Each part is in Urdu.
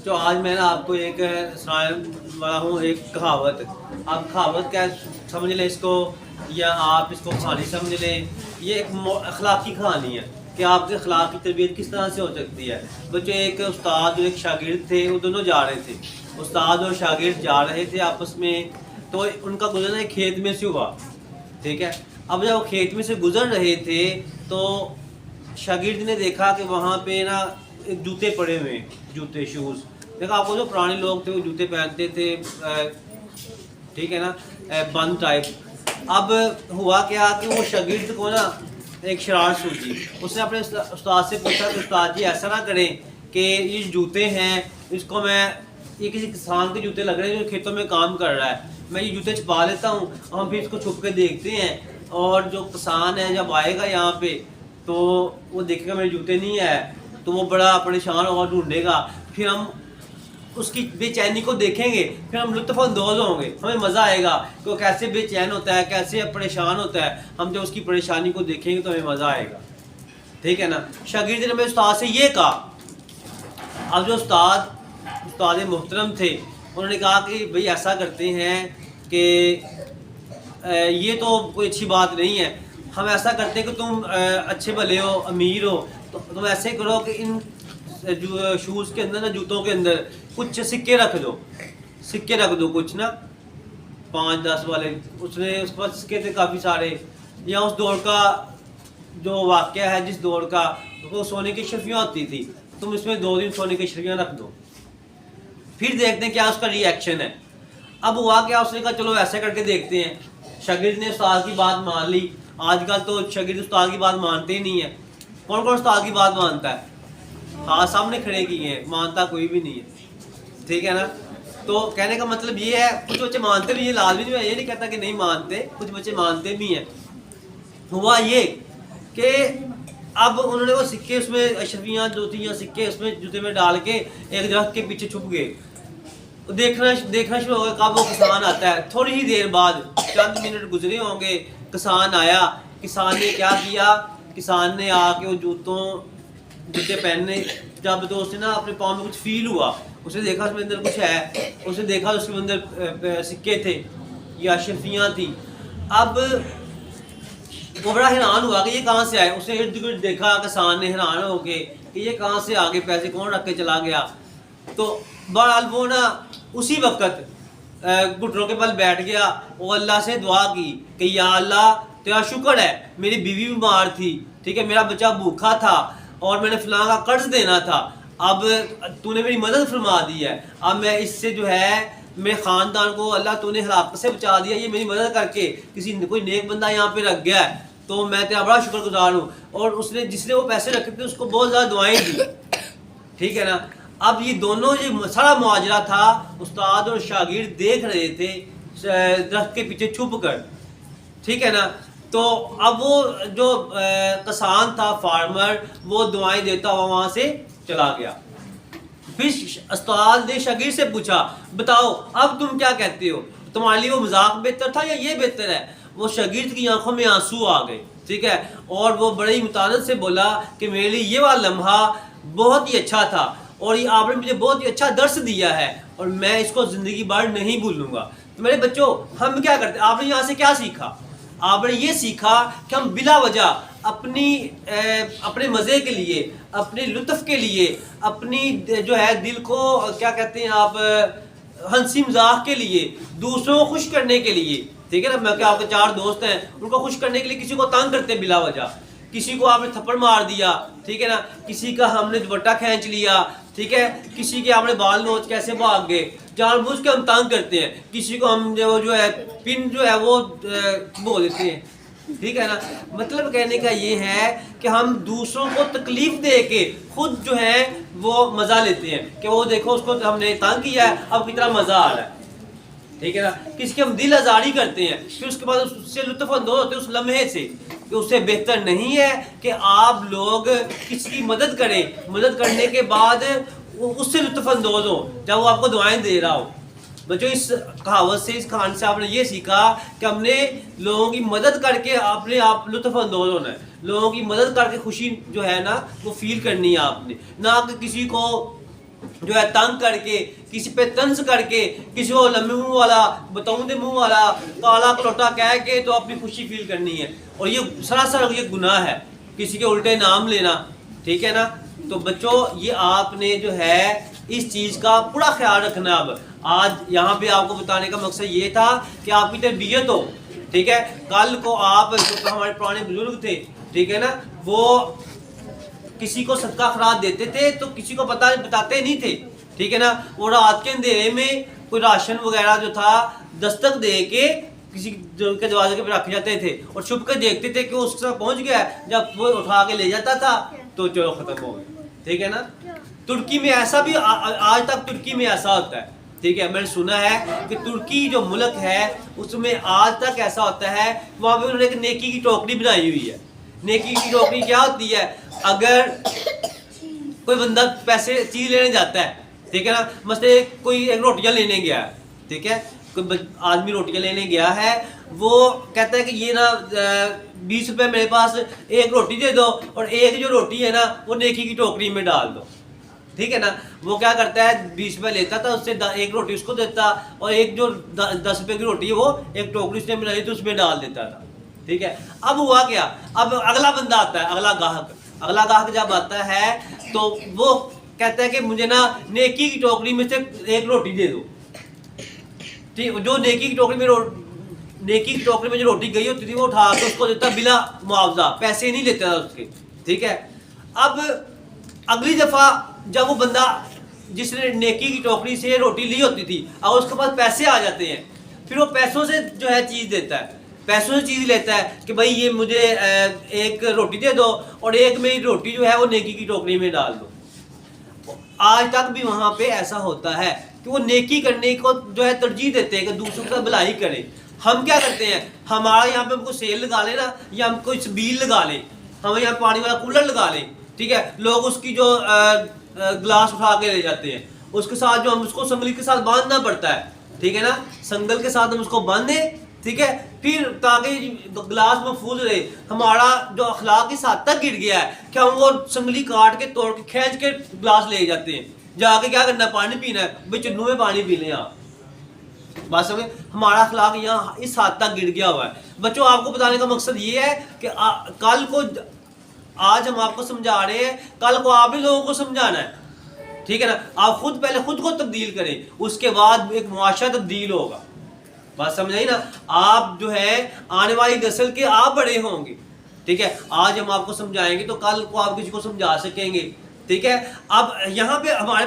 بچوں آج میں نا آپ کو ایک سنانے والا ہوں ایک کہاوت. آپ کہاوت کیا سمجھ لیں اس کو یا آپ اس کو کہانی سمجھ لیں. یہ ایک اخلاقی کہانی ہے کہ آپ کے اخلاق کی تربیت کس طرح سے ہو سکتی ہے. بچوں ایک استاد اور ایک شاگرد تھے, وہ دونوں جا رہے تھے. استاد اور شاگرد جا رہے تھے آپس میں, تو ان کا گزرنا ایک کھیت میں سے ہوا. ٹھیک ہے, اب جب وہ کھیت میں سے گزر رہے تھے تو شاگرد نے دیکھا کہ وہاں پہ نا ایک جوتے پڑے ہوئے ہیں, جوتے شوز. دیکھا آپ کو جو پرانے لوگ تھے وہ جوتے پہنتے تھے, ٹھیک ہے نا, بند ٹائپ. اب ہوا کیا کہ وہ شاگرد کو نا ایک شرارت سوچی. اس نے اپنے استاد سے پوچھا کہ استاد جی ایسا نہ کریں کہ یہ جوتے ہیں اس کو میں, یہ کسی کسان کے جوتے لگ رہے ہیں جو کھیتوں میں کام کر رہا ہے, میں یہ جوتے چھپا لیتا ہوں, ہم پھر اس کو چھپ کے دیکھتے ہیں, اور جو کسان ہے جب آئے گا یہاں پہ تو وہ دیکھے گا میرے جوتے نہیں ہے تو وہ بڑا پریشان ہوگا, ڈھونڈے گا, پھر ہم اس کی بے چینی کو دیکھیں گے, پھر ہم لطف اندوز ہوں گے, ہمیں مزہ آئے گا کہ وہ کیسے بے چین ہوتا ہے, کیسے پریشان ہوتا ہے. ہم جب اس کی پریشانی کو دیکھیں گے تو ہمیں مزہ آئے گا. ٹھیک ہے نا. شاگرد نے میرے استاد سے یہ کہا. اب جو استاد محترم تھے انہوں نے کہا کہ بھئی ایسا کرتے ہیں کہ یہ تو کوئی اچھی بات نہیں ہے. ہم ایسا کرتے ہیں کہ تم اچھے بھلے ہو, امیر ہو, تو تم ایسے کرو کہ ان شوز کے اندر نا, جوتوں کے اندر کچھ سکے رکھ دو. سکے رکھ دو کچھ نا, 5-10 والے. اس نے اس پر سکے تھے کافی سارے. یا اس دور کا جو واقعہ ہے, جس دور کا, وہ سونے کی اشرفیاں ہوتی تھی, تم اس میں 2 دن سونے کی اشرفیاں رکھ دو, پھر دیکھتے ہیں کیا اس کا ری ایکشن ہے. اب ہوا کیا, اس نے کہا چلو ایسے کر کے دیکھتے ہیں. شاگرد نے استاد کی بات مان لی. آج کل تو شاگرد استاد کی بات مانتے ہی نہیں ہے. کون کون استاد کی بات مانتا ہے؟ ہاں سامنے کھڑے کی ہیں, مانتا کوئی بھی نہیں ہے. ٹھیک ہے نا. تو کہنے کا مطلب یہ ہے, کچھ بچے مانتے بھی, یہ لازمی نہیں ہے, یہ نہیں کہتا کہ نہیں مانتے, کچھ بچے مانتے بھی ہیں. ہوا یہ کہ اب انہوں نے وہ سکے اس میں اشرفیاں جو تھیں یا سکے اس میں جوتے میں ڈال کے ایک درخت کے پیچھے چھپ گئے. دیکھنا شروع ہو گیا کب وہ کسان آتا ہے. تھوڑی ہی دیر بعد, چند منٹ گزرے ہوں گے, کسان آیا. کسان نے کیا کیا, کسان نے آ کے وہ جوتے پہننے, جب تو اس نے نا اپنے پاؤں میں کچھ فیل ہوا, اس نے دیکھا اس میں اندر کچھ ہے, اس نے دیکھا اس کے اندر سکے تھے یا اشرفیاں تھیں. اب وہ بڑا حیران ہوا کہ یہ کہاں سے آئے. اس نے ارد گرد دیکھا, کسان نے حیران ہو کے کہ یہ کہاں سے آگے پیسے کون رکھ کے چلا گیا. تو بہرحال وہ نا اسی وقت گھٹنوں کے بل بیٹھ گیا, وہ اللہ سے دعا کی کہ یا اللہ تیرا شکر ہے, میری بیوی بیمار تھی, ٹھیک ہے, میرا بچہ بھوکا تھا, اور میں نے فلاں کا قرض دینا تھا, اب تو نے میری مدد فرما دی ہے. اب میں اس سے جو ہے میرے خاندان کو اللہ تو نے ہلاکت سے بچا دیا, یہ میری مدد کر کے کوئی نیک بندہ یہاں پہ رکھ گیا ہے, تو میں تیرا بڑا شکر گزار ہوں. اور اس نے جس نے وہ پیسے رکھے تھے اس کو بہت زیادہ دعائیں دی. ٹھیک ہے نا. اب یہ دونوں جو سارا معاجرہ تھا, استاد اور شاگرد دیکھ رہے تھے درخت کے پیچھے چھپ کر. ٹھیک ہے نا. تو اب وہ جو کسان تھا, فارمر, وہ دعائیں دیتا ہوا وہاں سے چلا گیا. پھر استاد نے شاگرد سے پوچھا بتاؤ اب تم کیا کہتے ہو, تمہارے لیے وہ مذاق بہتر تھا یا یہ بہتر ہے. وہ شاگرد کی آنکھوں میں آنسو آ گئے. ٹھیک ہے. اور وہ بڑی متانت سے بولا کہ میرے لیے یہ والا لمحہ بہت ہی اچھا تھا, اور یہ آپ نے مجھے بہت ہی اچھا درس دیا ہے, اور میں اس کو زندگی بھر نہیں بھولوں گا. تو میرے بچوں ہم کیا کرتے ہیں, آپ نے یہاں سے کیا سیکھا؟ آپ نے یہ سیکھا کہ ہم بلا وجہ اپنے مزے کے لیے, اپنے لطف کے لیے, اپنی جو ہے دل کو کیا کہتے ہیں آپ, ہنسی مزاح کے لیے, دوسروں کو خوش کرنے کے لیے, ٹھیک ہے نا, میں کہ آپ کے 4 دوست ہیں, ان کو خوش کرنے کے لیے کسی کو تنگ کرتے ہیں بلا وجہ. کسی کو آپ نے تھپڑ مار دیا, ٹھیک ہے نا, کسی کا ہم نے دوپٹہ کھینچ لیا, ٹھیک ہے, کسی کے آپ نے بال نوچ کیسے بھاگ گئے, جان بوجھ کے ہم تنگ کرتے ہیں. کسی کو ہم جو ہے پن جو ہے وہ بو دیتے ہیں. ٹھیک ہے نا. مطلب کہنے کا یہ ہے کہ ہم دوسروں کو تکلیف دے کے خود جو ہے وہ مزہ لیتے ہیں کہ وہ دیکھو اس کو ہم نے تنگ کیا ہے, اب کتنا مزہ آ رہا ہے. ٹھیک ہے نا. کسی کی ہم دل آزاری کرتے ہیں, پھر اس کے بعد اس سے لطف اندوز ہوتے ہیں اس لمحے سے, کہ اس سے بہتر نہیں ہے کہ آپ لوگ کسی کی مدد کریں, مدد کرنے کے بعد اس سے لطف اندوز ہو جب وہ آپ کو دعائیں دے رہا ہو. بچوں اس کہاوت سے, اس کہانی سے آپ نے یہ سیکھا کہ ہم نے لوگوں کی مدد کر کے اپنے آپ لطف اندوز ہونا ہے, لوگوں کی مدد کر کے خوشی جو ہے نا وہ فیل کرنی ہے آپ نے, نہ کہ کسی کو جو ہے تنگ کر کے، کسی پہ طنز کر کے، کسی کو لمبے منہ والا، بتاؤندے منہ والا، کالا کلوٹا کہہ کے تو اپنی خوشی فیل کرنی ہے، اور یہ سراسر یہ گناہ ہے، کسی کے الٹے نام لینا، ٹھیک ہے نا. تو بچوں یہ آپ نے جو ہے اس چیز کا پورا خیال رکھنا. اب آج یہاں پہ آپ کو بتانے کا مقصد یہ تھا کہ آپ کی تربیت ہو، ٹھیک ہے. کل کو آپ جو ہمارے پرانے بزرگ تھے، ٹھیک ہے نا، وہ کسی کو صدقہ خیرات دیتے تھے تو کسی کو بتاتے نہیں تھے، ٹھیک ہے نا. وہ رات کے اندھیرے میں کوئی راشن وغیرہ جو تھا دستک دے کے کسی کے دروازے پہ رکھ جاتے تھے اور چھپ کے دیکھتے تھے کہ اس کے ساتھ پہنچ گیا ہے. جب وہ اٹھا کے لے جاتا تھا تو چلو ختم ہو گیا، ٹھیک ہے نا. ترکی میں ایسا بھی آج تک ترکی میں ایسا ہوتا ہے، ٹھیک ہے. میں نے سنا ہے کہ ترکی جو ملک ہے اس میں آج تک ایسا ہوتا ہے، وہاں پہ انہوں نے ایک نیکی کی ٹوکری بنائی ہوئی ہے. نیکی کی ٹوکری کیا ہوتی ہے؟ اگر کوئی بندہ پیسے چیز لینے جاتا ہے، ٹھیک ہے نا، مثلا کوئی ایک روٹیاں لینے گیا ہے، ٹھیک ہے، کوئی آدمی روٹیاں لینے گیا ہے، وہ کہتا ہے کہ یہ نا 20 روپے میرے پاس ایک روٹی دے دو اور ایک جو روٹی ہے نا وہ نیکی کی ٹوکری میں ڈال دو، ٹھیک ہے نا. وہ کیا کرتا ہے 20 روپے لیتا تھا، اس سے ایک روٹی اس کو دیتا اور ایک جو 10 روپے کی روٹی ہے وہ ایک ٹوکری اس نے بنائی تو اس میں ڈال دیتا تھا، ٹھیک ہے. اب ہوا کیا، اب اگلا بندہ آتا ہے، اگلا گاہک جب آتا ہے تو وہ کہتا ہے کہ مجھے نا نیکی کی ٹوکری میں سے ایک روٹی دے دو، ٹھیک. جو نیکی کی ٹوکری میں جو روٹی گئی ہوتی تھی وہ اٹھا کے اس کو دیتا بلا معاوضہ، پیسے نہیں لیتا تھا اس کے، ٹھیک ہے. اب اگلی دفعہ جب وہ بندہ جس نے نیکی کی ٹوکری سے روٹی لی ہوتی تھی اور اس کے پاس پیسے آ جاتے ہیں، پھر وہ پیسوں سے جو ہے چیز دیتا ہے، پیسوں سے چیز لیتا ہے کہ بھائی یہ مجھے ایک روٹی دے دو اور ایک میری روٹی جو ہے وہ نیکی کی ٹوکری میں ڈال دو. آج تک بھی وہاں پہ ایسا ہوتا ہے کہ وہ نیکی کرنے کو جو ہے ترجیح دیتے ہیں کہ دوسروں کا بھلائی کریں. ہم کیا کرتے ہیں، ہمارا یہاں پہ ہم کو سیل لگا لیں نا، یا ہم کوئی سبیل لگا لیں، ہمیں یہاں پانی والا کولر لگا لیں، ٹھیک ہے، لوگ اس کی جو گلاس اٹھا کے لے جاتے ہیں، اس کے ساتھ جو ہم اس کو سنگلی کے ساتھ باندھنا پڑتا ہے، ٹھیک ہے نا، سنگل کے ساتھ ہم اس کو باندھیں، ٹھیک ہے، پھر تاکہ گلاس محفوظ رہے. ہمارا جو اخلاق اس حد تک گر گیا ہے کہ ہم وہ سنگلی کاٹ کے توڑ کے کھینچ کے گلاس لے جاتے ہیں، جا کے کیا کرنا ہے، پانی پینا ہے، بھائی چنو میں پانی پی لیں آپ. بات سمجھے، ہمارا اخلاق یہاں اس حد تک گر گیا ہوا ہے. بچوں آپ کو بتانے کا مقصد یہ ہے کہ کل کو آج ہم آپ کو سمجھا رہے ہیں، کل کو آپ بھی لوگوں کو سمجھانا ہے، ٹھیک ہے نا. آپ پہلے خود کو تبدیل کریں، اس کے بعد ایک معاشرہ تبدیل ہوگا. بات سمجھ آئی نا. آپ جو ہے آنے والی نسل کے آپ بڑے ہوں گے، ٹھیک ہے. آج ہم آپ کو سمجھائیں گے تو کل کو آپ کسی کو سمجھا سکیں گے، ٹھیک ہے. اب یہاں پہ ہمارے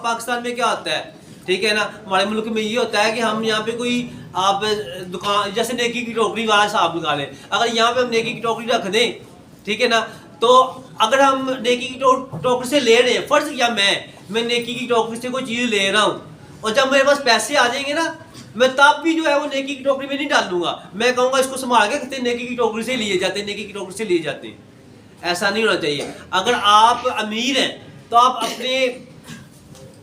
پاکستان میں کیا ہوتا ہے، ٹھیک ہے نا، ہمارے ملک میں یہ ہوتا ہے کہ ہم یہاں پہ کوئی آپ دکان جیسے نیکی کی ٹوکری والا صاحب لگا لیں، اگر یہاں پہ ہم نیکی کی ٹوکری رکھ دیں، ٹھیک ہے نا، تو اگر ہم نیکی کی ٹوکری سے لے رہے ہیں، فرض کیا میں نیکی کی ٹوکری سے کوئی چیز لے رہا ہوں اور جب میرے پاس پیسے آ جائیں گے نا، میں تب بھی جو ہے وہ نیکی کی ٹوکری میں نہیں ڈال دوں گا، میں کہوں گا اس کو سنبھال کے کہتے ہیں نیکی کی ٹوکری سے لیے جاتے ہیں، نیکی کی ٹوکری سے لیے جاتے ہیں. ایسا نہیں ہونا چاہیے. اگر آپ امیر ہیں تو آپ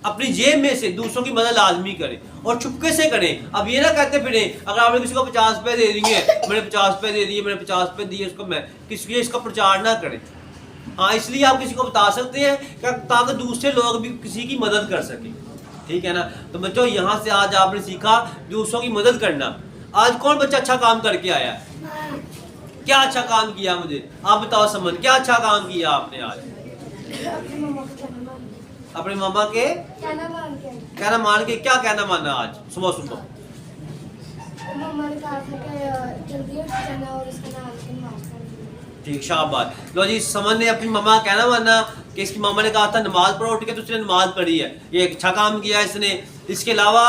اپنی جیب میں سے دوسروں کی مدد لازمی کریں اور چپکے سے کریں. اب یہ نہ کہتے پھریں اگر آپ نے کسی کو 50 روپے دے دیے، میں نے 50 روپے دے دیے، میں نے 50 روپے دیے، اس کو میں کسی لیے اس کا پرچار نہ کریں. ہاں اس لیے آپ کسی کو بتا سکتے ہیں تاکہ دوسرے لوگ بھی کسی کی مدد کر سکیں، ٹھیک ہے نا. تو بچوں یہاں سے آج آپ نے سیکھا دوسروں کی مدد کرنا. آج کون بچہ اچھا کام کر کے آیا، کیا اچھا کام کیا، مجھے آپ بتاؤ سمجھ، کیا اچھا کام کیا آپ نے آج؟ اپنے ماما کے کہنا مان کے. کیا کہنا مانا آج صبح صبح؟ ٹھیک، شاباش. لو جی، سمجھ نے اپنی ماما کا کہنا مانا کہ اس کی ماما نے کہا تھا نماز پڑھو اٹھ کے، تو اس نے نماز پڑھی ہے، یہ ایک اچھا کام کیا اس نے. اس کے علاوہ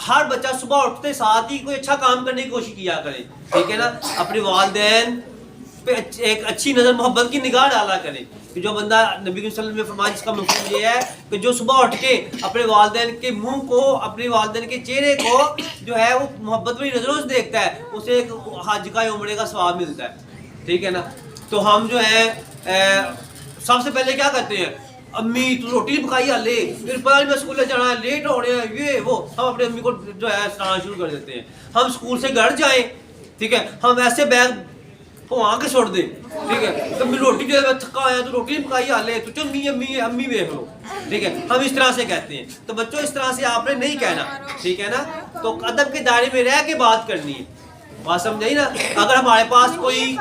ہر بچہ صبح اٹھتے ساتھ ہی کوئی اچھا کام کرنے کی کوشش کیا کرے، ٹھیک ہے نا. اپنے والدین پہ ایک اچھی نظر محبت کی نگاہ ڈالا کرے کہ جو بندہ نبی صلی اللہ علیہ وسلم نے فرمایا، جس کا مفہوم یہ ہے کہ جو صبح اٹھ کے اپنے والدین کے منہ کو، اپنے والدین کے چہرے کو جو ہے وہ محبت بھری نظروں سے دیکھتا ہے، اسے ایک حج کا عمرے کا ثواب ملتا ہے، ٹھیک ہے نا. تو ہم جو ہے سب سے پہلے کیا کرتے ہیں، امی تو روٹی پکائی لے، پھر پتہ نہیں میں اسکول جانا ہے، لیٹ ہو رہے ہیں، یہ وہ، ہم اپنے امی کو جو ہے سنانا شروع کر دیتے ہیں. ہم اسکول سے گھر جائیں، ٹھیک ہے، ہم ایسے بیگ پوا کے چھوڑ دے. ٹھیک ہے, کبھی روٹی جو ہے تھکا آیا تو روٹی پکائی حالے تو چنگی امی امی دیکھ لو. ٹھیک ہے, ہم اس طرح سے کہتے ہیں. تو بچوں اس طرح سے آپ نے نہیں کہنا. ٹھیک ہے نا, تو ادب کے دائرے میں رہ کے بات کرنی ہے. بات سمجھائی نا. اگر ہمارے پاس کوئی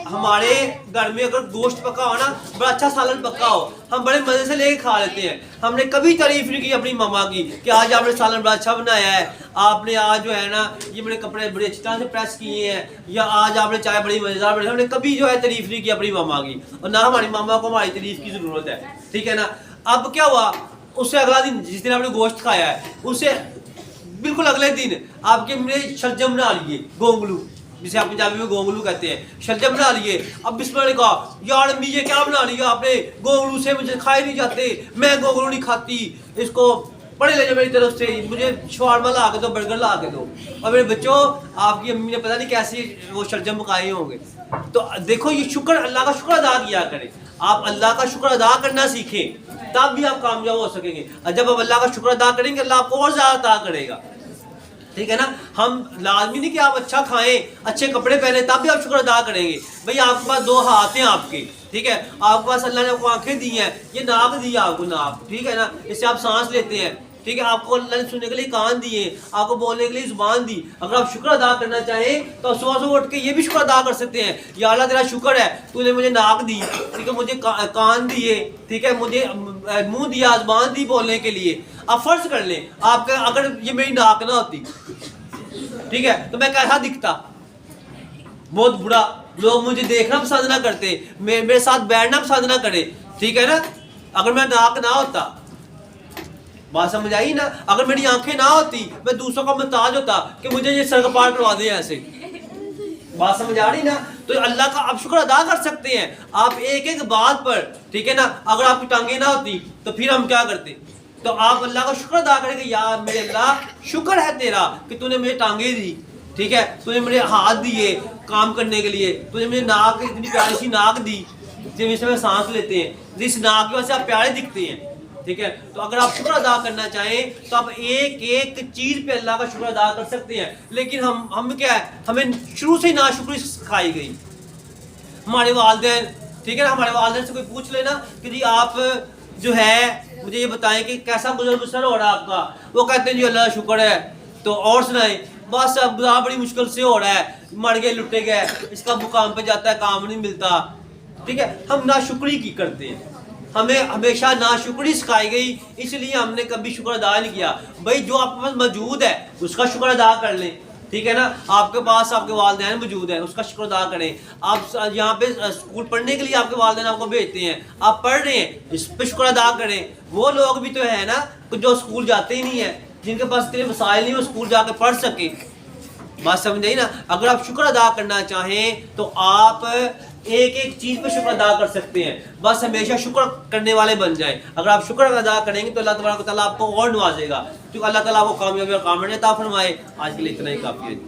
ہمارے گھر میں اگر گوشت پکا ہو نا, بڑا اچھا سالن پکا ہو, ہم بڑے مزے سے لے کے کھا لیتے ہیں. ہم نے کبھی تعریف نہیں کی اپنی ماما کی کہ آج آپ نے سالن بڑا اچھا بنایا ہے, آپ نے آج جو ہے نا یہ بڑے کپڑے بڑے اچھی طرح سے پریس کیے ہیں, یا آج آپ نے چائے بڑی مزیدار بنائی. ہم نے کبھی جو ہے تعریف نہیں کی اپنی ماما کی, اور نہ ہماری ماما کو ہماری تعریف کی ضرورت ہے. ٹھیک ہے نا. اب کیا ہوا, اس سے اگلا دن جس دن آپ نے گوشت کھایا ہے اس سے بالکل اگلے دن آپ کے نے شلجم بنا لیے, گونگلو جسے آپ پنجابی میں گونگلو کہتے ہیں, شلجم بنا لیے. اب بسم اللہ نے کہا یار امی یہ کیا بنا لیا آپ نے, گونگلو سے مجھے کھائے نہیں جاتے, میں گونگلو نہیں کھاتی, اس کو پڑھے لے جاؤ میری طرف سے, مجھے شاورما لا کے دو, برگر لا کے دو. اور میرے بچوں آپ کی امی نے پتہ نہیں کیسے وہ شلجم پکائے ہوں گے. تو دیکھو یہ شکر, اللہ کا شکر ادا کیا کریں. آپ اللہ کا شکر ادا کرنا سیکھیں تب بھی آپ کامیاب ہو سکیں گے. اور جب آپ اللہ کا شکر ادا کریں گے اللہ آپ کو اور زیادہ عطا کرے گا. ٹھیک ہے نا. ہم لازمی نہیں کہ آپ اچھا کھائیں اچھے کپڑے پہنے تب بھی آپ شکر ادا کریں گے. بھئی آپ کے پاس 2 ہاتھ ہیں آپ کے, ٹھیک ہے, آپ کے پاس اللہ نے آپ کو آنکھیں دی ہیں, یہ ناک دی ہے آپ کو, ناک, ٹھیک ہے نا, اس سے آپ سانس لیتے ہیں. ٹھیک ہے, آپ کو اللہ نے سننے کے لیے کان دیے, آپ کو بولنے کے لیے زبان دی. اگر آپ شکر ادا کرنا چاہیں تو آپ صبح صبح اٹھ کے یہ بھی شکر ادا کر سکتے ہیں, یا اللہ تیرا شکر ہے تو نے مجھے ناک دی, ٹھیک ہے, مجھے کان دیے, ٹھیک ہے, مجھے منہ دیا, زبان دی بولنے کے لیے. آپ فرض کر لیں آپ کا اگر یہ میری ناک نہ ہوتی, ٹھیک ہے, تو میں کیسا دکھتا, بہت برا, لوگ مجھے دیکھنا پسند نہ کرتے, میرے ساتھ بیٹھنا پسند نہ کرے. ٹھیک ہے نا, اگر میں ناک نہ ہوتا. بات سمجھ آئی نا. اگر میری آنکھیں نہ ہوتی میں دوسروں کا محتاج ہوتا کہ مجھے یہ سڑک پار کروا دیں ایسے. بات سمجھ آ رہی نا. تو اللہ کا آپ شکر ادا کر سکتے ہیں آپ ایک ایک بات پر. ٹھیک ہے نا. اگر آپ کی ٹانگیں نہ ہوتی تو پھر ہم کیا کرتے, تو آپ اللہ کا شکر ادا کریں گے, یا میرے اللہ شکر ہے تیرا کہ تو نے مجھے ٹانگیں دی, ٹھیک ہے, تو نے مجھے ہاتھ دیے کام کرنے کے لیے, تو نے مجھے ناک, اتنی پیاری سی ناک دی جس سے میں سانس لیتے ہیں, جس ناک کی وجہ سے آپ پیارے دکھتے ہیں. ٹھیک ہے, تو اگر آپ شکر ادا کرنا چاہیں تو آپ ایک ایک چیز پہ اللہ کا شکر ادا کر سکتے ہیں. لیکن ہم کیا ہے, ہمیں شروع سے ناشکری سکھائی گئی. ہمارے والدین, ٹھیک ہے نا, ہمارے والدین سے کوئی پوچھ لینا کہ جی آپ جو ہے مجھے یہ بتائیں کہ کیسا گزر بسر ہو رہا ہے آپ کا, وہ کہتے ہیں جی اللہ کا شکر ہے. تو اور سنائیں, بس اب گزار بڑی مشکل سے ہو رہا ہے, مر گئے لٹے گئے, اس کا مقام پہ جاتا ہے کام نہیں ملتا. ٹھیک ہے, ہم ناشکری کی کرتے ہیں, ہمیں ہمیشہ ناشکری سکھائی گئی, اس لیے ہم نے کبھی شکر ادا نہیں کیا. بھائی جو آپ کے پاس موجود ہے اس کا شکر ادا کر لیں. ٹھیک ہے نا, آپ کے پاس آپ کے والدین موجود ہیں, اس کا شکر ادا کریں. آپ یہاں پہ اسکول پڑھنے کے لیے آپ کے والدین آپ کو بھیجتے ہیں, آپ پڑھ رہے ہیں, اس پہ شکر ادا کریں. وہ لوگ بھی تو ہیں نا جو اسکول جاتے ہی نہیں ہیں, جن کے پاس اتنے وسائل نہیں وہ اسکول جا کے پڑھ سکے. بات سمجھ آئی نا. اگر آپ شکر ادا کرنا چاہیں تو آپ ایک ایک چیز پہ شکر ادا کر سکتے ہیں, بس ہمیشہ شکر کرنے والے بن جائیں. اگر آپ شکر ادا کریں گے تو اللہ تبارک و تعالیٰ آپ کو اور نوازے گا, کیونکہ اللہ تعالیٰ آپ کو کامیابی اور کامرانی عطا فرمائے. آج کے لیے اتنا ہی کافی ہے.